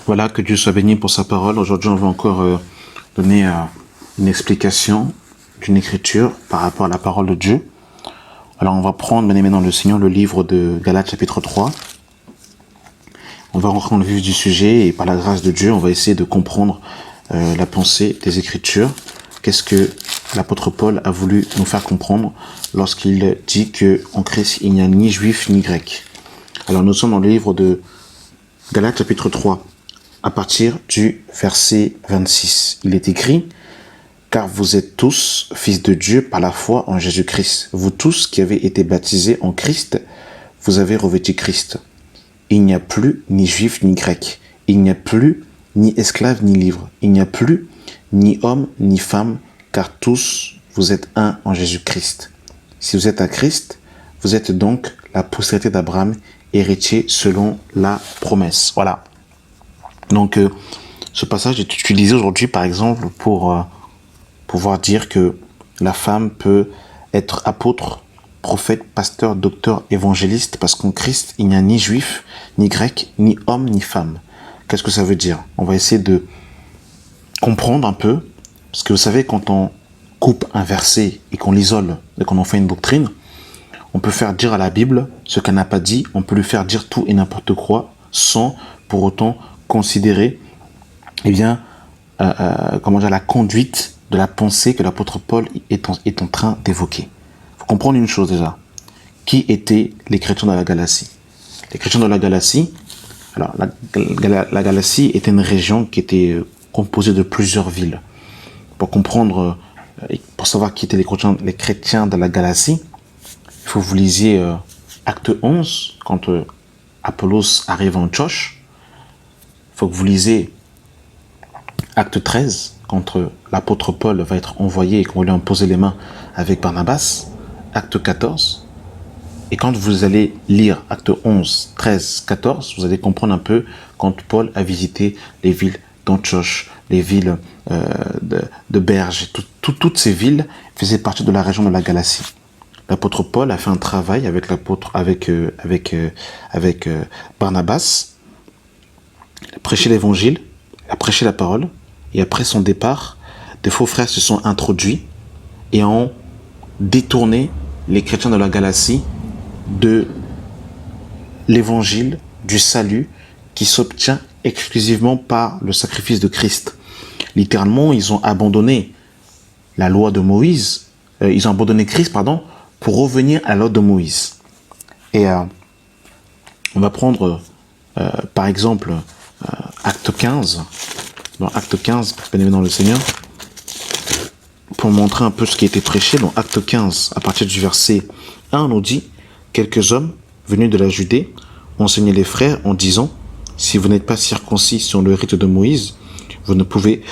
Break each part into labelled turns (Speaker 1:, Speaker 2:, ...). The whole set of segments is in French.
Speaker 1: Voilà, que Dieu soit béni pour sa parole. Aujourd'hui, on va encore donner une explication d'une écriture par rapport à la parole de Dieu. Alors, on va prendre, bien aimé dans le Seigneur, le livre de Galates chapitre 3. On va rentrer dans le vif du sujet et par la grâce de Dieu, on va essayer de comprendre la pensée des Écritures. Qu'est-ce que l'apôtre Paul a voulu nous faire comprendre lorsqu'il dit qu'en Christ, il n'y a ni juif ni grec. Alors, nous sommes dans le livre de Galates chapitre 3. À partir du verset 26, il est écrit « Car vous êtes tous fils de Dieu par la foi en Jésus-Christ. Vous tous qui avez été baptisés en Christ, vous avez revêtu Christ. Il n'y a plus ni juif ni grec. Il n'y a plus ni esclave ni libre. Il n'y a plus ni homme ni femme, car tous vous êtes un en Jésus-Christ. Si vous êtes à Christ, vous êtes donc la postérité d'Abraham, héritier selon la promesse. » Voilà. Donc, ce passage est utilisé aujourd'hui, par exemple, pour pouvoir dire que la femme peut être apôtre, prophète, pasteur, docteur, évangéliste, parce qu'en Christ, il n'y a ni juif, ni grec, ni homme, ni femme. Qu'est-ce que ça veut dire? On va essayer de comprendre un peu, parce que vous savez, quand on coupe un verset et qu'on l'isole, et qu'on en fait une doctrine, on peut faire dire à la Bible ce qu'elle n'a pas dit, on peut lui faire dire tout et n'importe quoi, sans pour autant considérer la conduite de la pensée que l'apôtre Paul est en train d'évoquer. Il faut comprendre une chose déjà. Qui étaient les chrétiens de la Galatie? Les chrétiens de la Galatie, alors la Galatie était une région qui était composée de plusieurs villes. Pour comprendre, pour savoir qui étaient les chrétiens de la Galatie, il faut que vous lisiez Acte 11, quand Apollos arrive en Antioche. Il faut que vous lisez Acte 13, quand l'apôtre Paul va être envoyé et qu'on va lui imposer les mains avec Barnabas. Acte 14. Et quand vous allez lire Acte 11, 13, 14, vous allez comprendre un peu quand Paul a visité les villes d'Antioche, les villes de Berge. Toutes ces villes faisaient partie de la région de la Galatie. L'apôtre Paul a fait un travail avec Barnabas. Il a prêché l'évangile, il a prêché la parole, et après son départ, des faux frères se sont introduits et ont détourné les chrétiens de la Galatie de l'évangile, du salut qui s'obtient exclusivement par le sacrifice de Christ. Littéralement, ils ont abandonné la loi de Moïse, ils ont abandonné Christ, pour revenir à la loi de Moïse. Et on va prendre, par exemple, Acte 15, dans Acte 15, bien dans le Seigneur, pour montrer un peu ce qui a été prêché. Dans Acte 15, à partir du verset 1, on nous dit « Quelques hommes venus de la Judée enseignaient les frères en disant « Si vous n'êtes pas circoncis sur le rite de Moïse, vous ne pouvez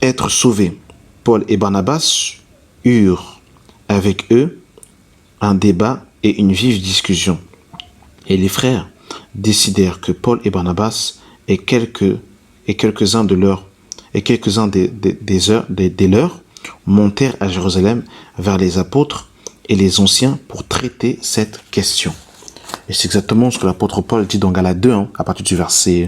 Speaker 1: être sauvés. » Paul et Barnabas eurent avec eux un débat et une vive discussion. Et les frères décidèrent que Paul et Barnabas et quelques-uns des leurs montèrent à Jérusalem vers les apôtres et les anciens pour traiter cette question. Et c'est exactement ce que l'apôtre Paul dit dans Galates 2, à partir du verset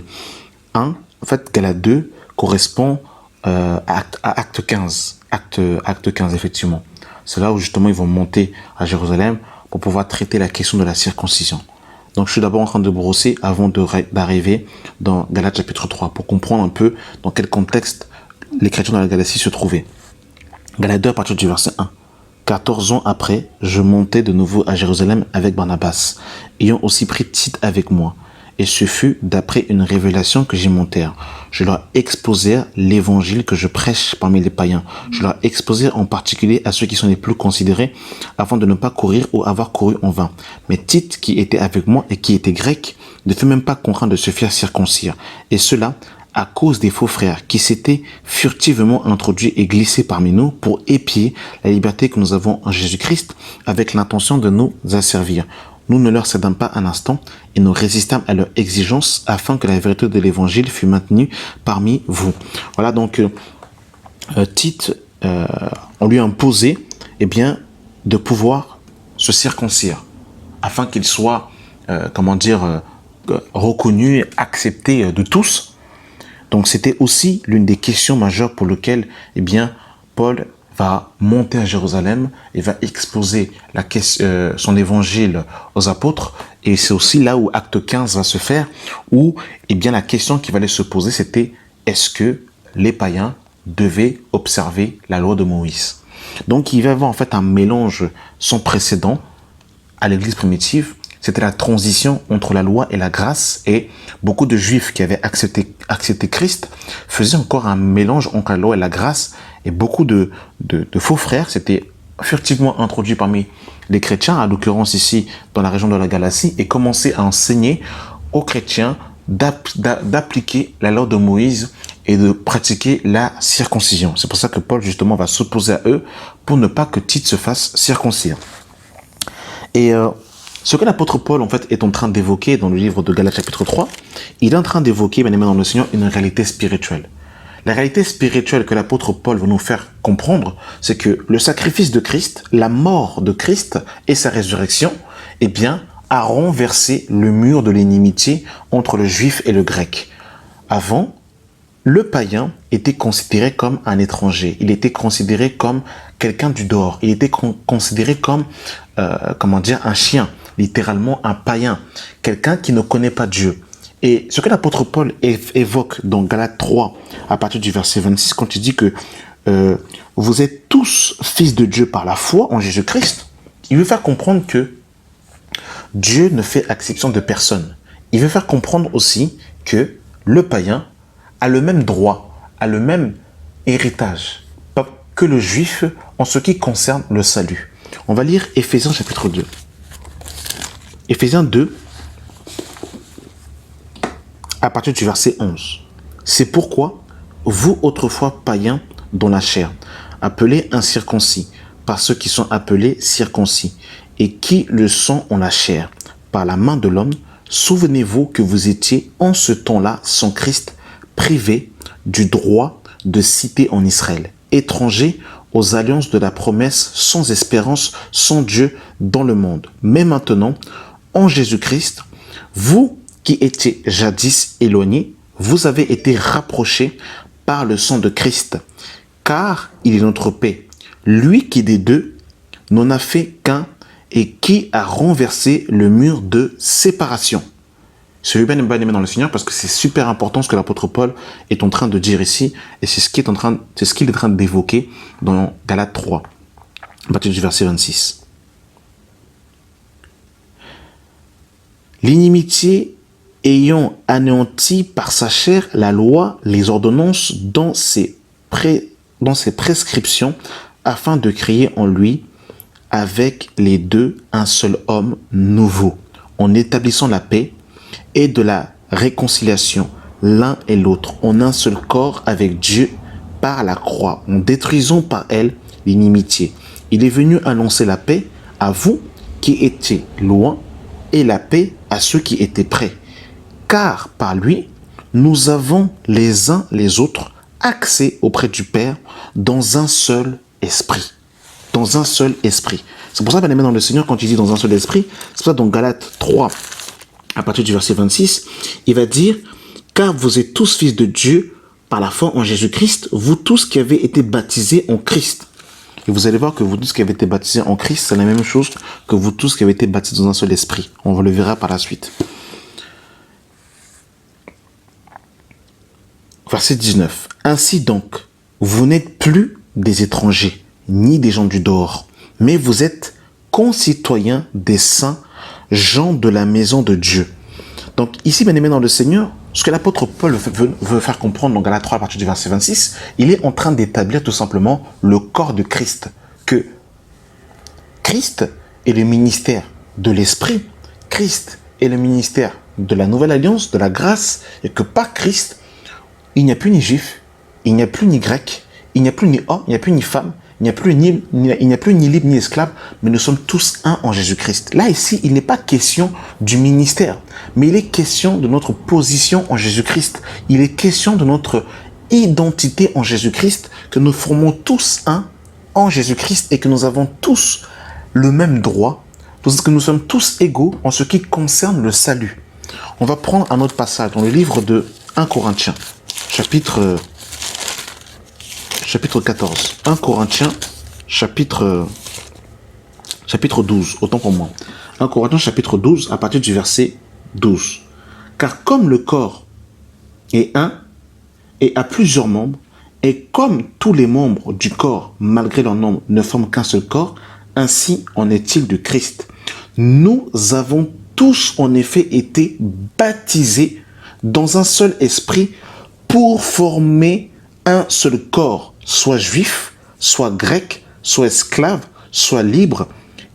Speaker 1: 1. En fait, Galates 2 correspond à Acte 15. Acte 15, effectivement. C'est là où justement ils vont monter à Jérusalem pour pouvoir traiter la question de la circoncision. Donc je suis d'abord en train de brosser avant d'arriver dans Galates chapitre 3 pour comprendre un peu dans quel contexte les chrétiens de la Galatie se trouvaient. Galates 2 à partir du verset 1. 14 ans après, je montai de nouveau à Jérusalem avec Barnabas, ayant aussi pris Tite avec moi. Et ce fut d'après une révélation que j'y montèrent. Je leur exposai l'évangile que je prêche parmi les païens. Je leur exposai en particulier à ceux qui sont les plus considérés, afin de ne pas courir ou avoir couru en vain. Mais Tite, qui était avec moi et qui était grec, ne fut même pas contraint de se faire circoncire. Et cela à cause des faux frères qui s'étaient furtivement introduits et glissés parmi nous pour épier la liberté que nous avons en Jésus-Christ avec l'intention de nous asservir. Nous ne leur cédâmes pas un instant et nous résistâmes à leurs exigences afin que la vérité de l'évangile fût maintenue parmi vous. Voilà donc Tite, on lui a imposé de pouvoir se circoncire afin qu'il soit, reconnu, accepté de tous. Donc c'était aussi l'une des questions majeures pour lesquelles Paul va monter à Jérusalem et va exposer son évangile aux apôtres. Et c'est aussi là où Acte 15 va se faire, où la question qui va aller se poser, c'était est-ce que les païens devaient observer la loi de Moïse? Donc il va y avoir en fait un mélange sans précédent à l'église primitive. C'était la transition entre la loi et la grâce, et beaucoup de juifs qui avaient accepté Christ faisaient encore un mélange entre la loi et la grâce, et beaucoup de faux frères s'étaient furtivement introduits parmi les chrétiens, à l'occurrence ici dans la région de la Galatie, et commençaient à enseigner aux chrétiens d'appliquer la loi de Moïse et de pratiquer la circoncision. C'est pour ça que Paul justement va s'opposer à eux pour ne pas que Tite se fasse circoncire. Et ce que l'apôtre Paul en fait est en train d'évoquer dans le livre de Galates chapitre 3, il est en train d'évoquer, bien aimé dans le Seigneur, une réalité spirituelle. La réalité spirituelle que l'apôtre Paul veut nous faire comprendre, c'est que le sacrifice de Christ, la mort de Christ et sa résurrection, a renversé le mur de l'inimitié entre le juif et le grec. Avant, le païen était considéré comme un étranger. Il était considéré comme quelqu'un du dehors. Il était considéré comme, un chien, littéralement un païen, quelqu'un qui ne connaît pas Dieu. Et ce que l'apôtre Paul évoque dans Galates 3, à partir du verset 26, quand il dit que vous êtes tous fils de Dieu par la foi en Jésus-Christ, il veut faire comprendre que Dieu ne fait exception de personne. Il veut faire comprendre aussi que le païen a le même droit, a le même héritage que le juif en ce qui concerne le salut. On va lire Éphésiens chapitre 2. Éphésiens 2, à partir du verset 11. C'est pourquoi, vous autrefois païens dans la chair, appelés incirconcis, par ceux qui sont appelés circoncis, et qui le sont en la chair, par la main de l'homme, souvenez-vous que vous étiez en ce temps-là sans Christ, privés du droit de cité en Israël, étrangers aux alliances de la promesse, sans espérance, sans Dieu dans le monde. Mais maintenant, en Jésus-Christ, vous qui étiez jadis éloignés, vous avez été rapprochés par le sang de Christ, car il est notre paix. Lui qui des deux n'en a fait qu'un et qui a renversé le mur de séparation. C'est bien aimé dans le Seigneur parce que c'est super important ce que l'apôtre Paul est en train de dire ici, et c'est ce qu'il est en train d'évoquer dans Galates 3, à partir du verset 26. L'inimitié ayant anéanti par sa chair la loi, les ordonnances dans ses prescriptions, afin de créer en lui, avec les deux, un seul homme nouveau, en établissant la paix et de la réconciliation l'un et l'autre, en un seul corps avec Dieu par la croix, en détruisant par elle l'inimitié. Il est venu annoncer la paix à vous qui étiez loin et la paix à ceux qui étaient près. Car par lui, nous avons les uns les autres accès auprès du Père dans un seul esprit. Dans un seul esprit. C'est pour ça, bien aimé dans le Seigneur, quand il dit dans un seul esprit, c'est pour ça dans Galates 3, à partir du verset 26, il va dire « Car vous êtes tous fils de Dieu par la foi en Jésus-Christ, vous tous qui avez été baptisés en Christ. » Et vous allez voir que vous tous qui avez été baptisés en Christ, c'est la même chose que vous tous qui avez été baptisés dans un seul esprit. On le verra par la suite. Verset 19. « Ainsi donc, vous n'êtes plus des étrangers, ni des gens du dehors, mais vous êtes concitoyens des saints, gens de la maison de Dieu. » Donc ici, bien aimé dans le Seigneur, ce que l'apôtre Paul veut faire comprendre dans Galates 3 à partir du verset 26, il est en train d'établir tout simplement le corps de Christ. Que Christ est le ministère de l'Esprit, Christ est le ministère de la nouvelle alliance, de la grâce, et que par Christ, il n'y a plus ni juif, il n'y a plus ni grec, il n'y a plus ni homme, il n'y a plus ni femme, il n'y a plus ni libre ni esclave, mais nous sommes tous un en Jésus-Christ. Là, ici, il n'est pas question du ministère, mais il est question de notre position en Jésus-Christ. Il est question de notre identité en Jésus-Christ, que nous formons tous un en Jésus-Christ et que nous avons tous le même droit, parce que nous sommes tous égaux en ce qui concerne le salut. On va prendre un autre passage dans le livre de 1 Corinthiens, chapitre 14. 1 Corinthiens, chapitre 12, autant pour moi. 1 Corinthiens, chapitre 12, à partir du verset 12. Car comme le corps est un et a plusieurs membres, et comme tous les membres du corps, malgré leur nombre, ne forment qu'un seul corps, ainsi en est-il de Christ. Nous avons tous en effet été baptisés dans un seul esprit pour former un seul corps, soit juif, soit grec, soit esclave, soit libre,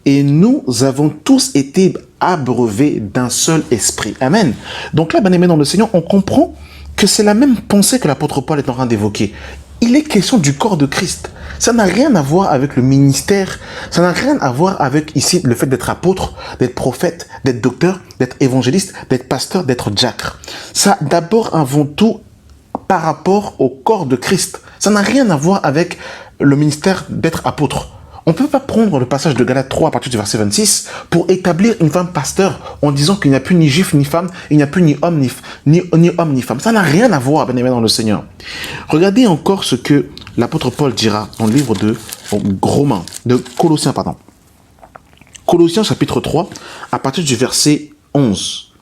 Speaker 1: et nous avons tous été abreuvés d'un seul esprit. Amen. Donc là, bien-aimés dans le Seigneur, on comprend que c'est la même pensée que l'apôtre Paul est en train d'évoquer. Il est question du corps de Christ. Ça n'a rien à voir avec le ministère, ça n'a rien à voir avec ici le fait d'être apôtre, d'être prophète, d'être docteur, d'être évangéliste, d'être pasteur, d'être diacre. Ça d'abord avant tout par rapport au corps de Christ. Ça n'a rien à voir avec le ministère d'être apôtre. On ne peut pas prendre le passage de Galates 3 à partir du verset 26 pour établir une femme pasteur en disant qu'il n'y a plus ni juif ni femme, il n'y a plus ni homme ni femme. Ça n'a rien à voir, bien aimé dans le Seigneur. Regardez encore ce que l'apôtre Paul dira dans le livre de Colossiens. Colossiens chapitre 3 à partir du verset 11.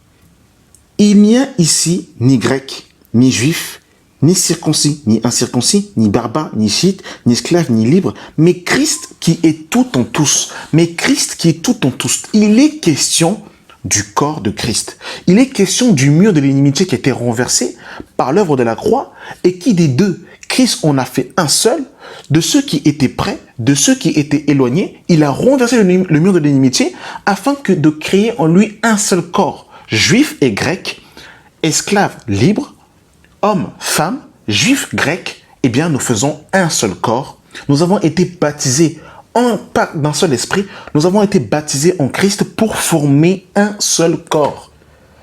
Speaker 1: Il n'y a ici ni grec, ni juif, ni circoncis, ni incirconcis, ni barbare, ni scythe, ni esclave, ni libre, mais Christ qui est tout en tous. Mais Christ qui est tout en tous. Il est question du corps de Christ. Il est question du mur de l'inimitié qui a été renversé par l'œuvre de la croix et qui des deux, Christ en a fait un seul, de ceux qui étaient près, de ceux qui étaient éloignés. Il a renversé le mur de l'inimitié afin de créer en lui un seul corps, juif et grec, esclave, libre, hommes, femmes, juifs, grecs, eh bien, nous faisons un seul corps. Nous avons été baptisés d'un seul esprit. Nous avons été baptisés en Christ pour former un seul corps.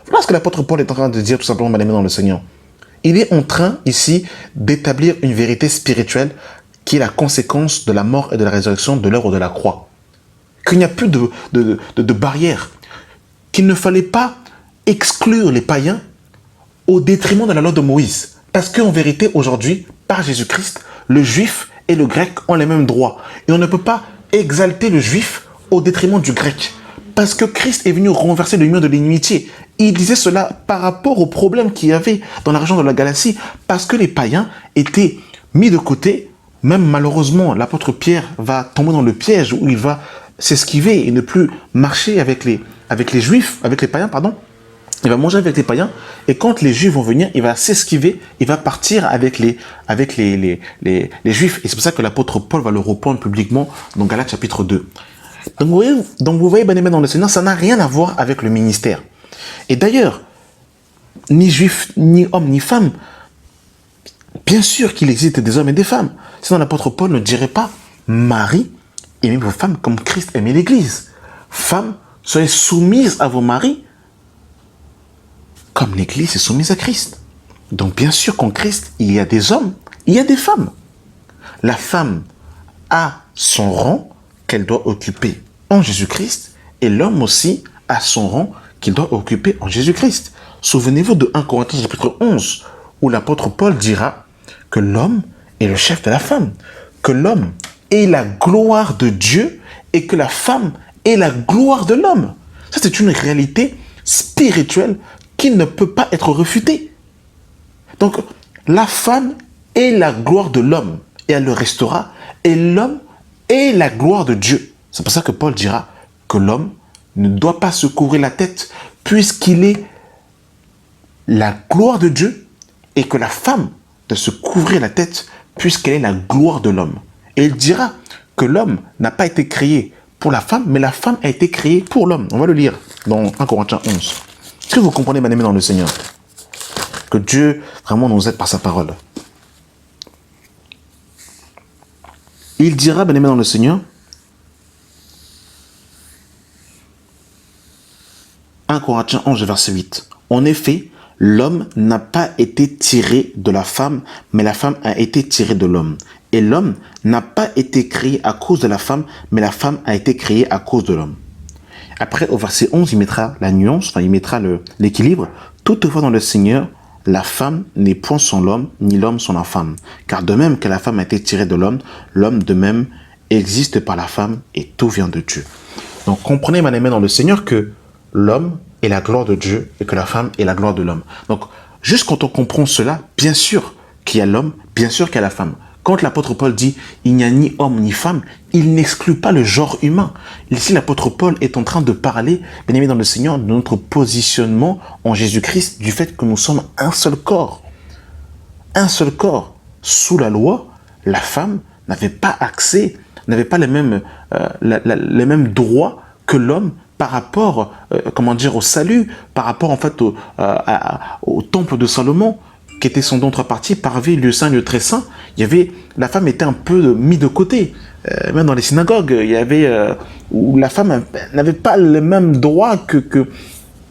Speaker 1: Voilà ce que l'apôtre Paul est en train de dire tout simplement, bien aimé dans le Seigneur. Il est en train ici d'établir une vérité spirituelle qui est la conséquence de la mort et de la résurrection de l'œuvre de la croix. Qu'il n'y a plus de barrière. Qu'il ne fallait pas exclure les païens au détriment de la loi de Moïse. Parce qu'en vérité, aujourd'hui, par Jésus-Christ, le juif et le grec ont les mêmes droits. Et on ne peut pas exalter le juif au détriment du grec. Parce que Christ est venu renverser le mur de l'inimitié. Il disait cela par rapport aux problèmes qu'il y avait dans la région de la Galatie. Parce que les païens étaient mis de côté. Même malheureusement, l'apôtre Pierre va tomber dans le piège où il va s'esquiver et ne plus marcher avec les païens, pardon. Il va manger avec les païens, et quand les juifs vont venir, il va s'esquiver, il va partir avec les juifs. Et c'est pour ça que l'apôtre Paul va le reprendre publiquement dans Galates chapitre 2. Donc vous voyez, bien aimé dans le Seigneur, ça n'a rien à voir avec le ministère. Et d'ailleurs, ni juif, ni homme, ni femme, bien sûr qu'il existe des hommes et des femmes. Sinon l'apôtre Paul ne dirait pas, Marie, aimez vos femmes comme Christ aimait l'Église. Femmes, soyez soumises à vos maris, comme l'Église est soumise à Christ. Donc bien sûr qu'en Christ, il y a des hommes, il y a des femmes. La femme a son rang qu'elle doit occuper en Jésus-Christ, et l'homme aussi a son rang qu'il doit occuper en Jésus-Christ. Souvenez-vous de 1 Corinthiens chapitre 11, où l'apôtre Paul dira que l'homme est le chef de la femme, que l'homme est la gloire de Dieu et que la femme est la gloire de l'homme. Ça, c'est une réalité spirituelle qui ne peut pas être refutée. Donc, la femme est la gloire de l'homme, et elle le restera, et l'homme est la gloire de Dieu. C'est pour ça que Paul dira que l'homme ne doit pas se couvrir la tête, puisqu'il est la gloire de Dieu, et que la femme doit se couvrir la tête, puisqu'elle est la gloire de l'homme. Et il dira que l'homme n'a pas été créé pour la femme, mais la femme a été créée pour l'homme. On va le lire dans 1 Corinthiens 11. Est-ce que vous comprenez, bien aimé dans le Seigneur, que Dieu vraiment nous aide par sa parole? Il dira, bien aimé dans le Seigneur, 1 Corinthiens 11, verset 8. En effet, l'homme n'a pas été tiré de la femme, mais la femme a été tirée de l'homme. Et l'homme n'a pas été créé à cause de la femme, mais la femme a été créée à cause de l'homme. Après, au verset 11, il mettra la nuance, enfin, il mettra l'équilibre. Toutefois, dans le Seigneur, la femme n'est point son homme, ni l'homme son la femme. Car de même que la femme a été tirée de l'homme, l'homme de même existe par la femme et tout vient de Dieu. Donc comprenez, bien-aimés dans le Seigneur, que l'homme est la gloire de Dieu et que la femme est la gloire de l'homme. Donc, juste quand on comprend cela, bien sûr qu'il y a l'homme, bien sûr qu'il y a la femme. Quand l'apôtre Paul dit « il n'y a ni homme ni femme », il n'exclut pas le genre humain. Ici, l'apôtre Paul est en train de parler, bien aimé dans le Seigneur, de notre positionnement en Jésus-Christ, du fait que nous sommes un seul corps. Un seul corps. Sous la loi, la femme n'avait pas accès, n'avait pas les mêmes droits que l'homme par rapport, au salut, par rapport en fait au temple de Salomon, qui était son don trois parties, parvis, lieu saint, lieu très saint. La femme était un peu mise de côté. Même dans les synagogues, il y avait où la femme n'avait pas les mêmes droits que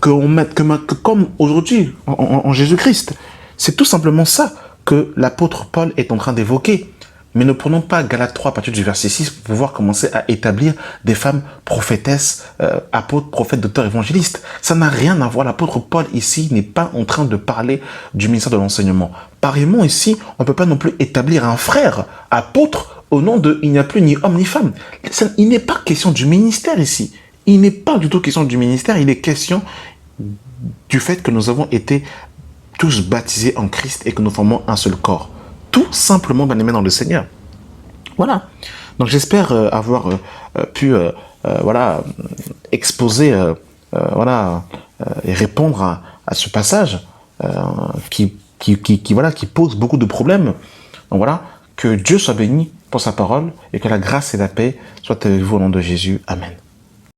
Speaker 1: comme aujourd'hui en Jésus-Christ. C'est tout simplement ça que l'apôtre Paul est en train d'évoquer. Mais ne prenons pas Galates 3 à partir du verset 6 pour pouvoir commencer à établir des femmes prophétesses, apôtres, prophètes, docteurs, évangélistes. Ça n'a rien à voir. L'apôtre Paul ici n'est pas en train de parler du ministère de l'enseignement. Pareillement ici, on ne peut pas non plus établir un frère apôtre au nom de « il n'y a plus ni homme ni femme ». Il n'est pas question du ministère ici. Il n'est pas du tout question du ministère. Il est question du fait que nous avons été tous baptisés en Christ et que nous formons un seul corps. Tout simplement, bien aimé dans le Seigneur. Voilà. Donc j'espère avoir pu exposer et répondre à ce passage qui pose beaucoup de problèmes. Donc voilà, que Dieu soit béni pour sa parole et que la grâce et la paix soient avec vous au nom de Jésus. Amen.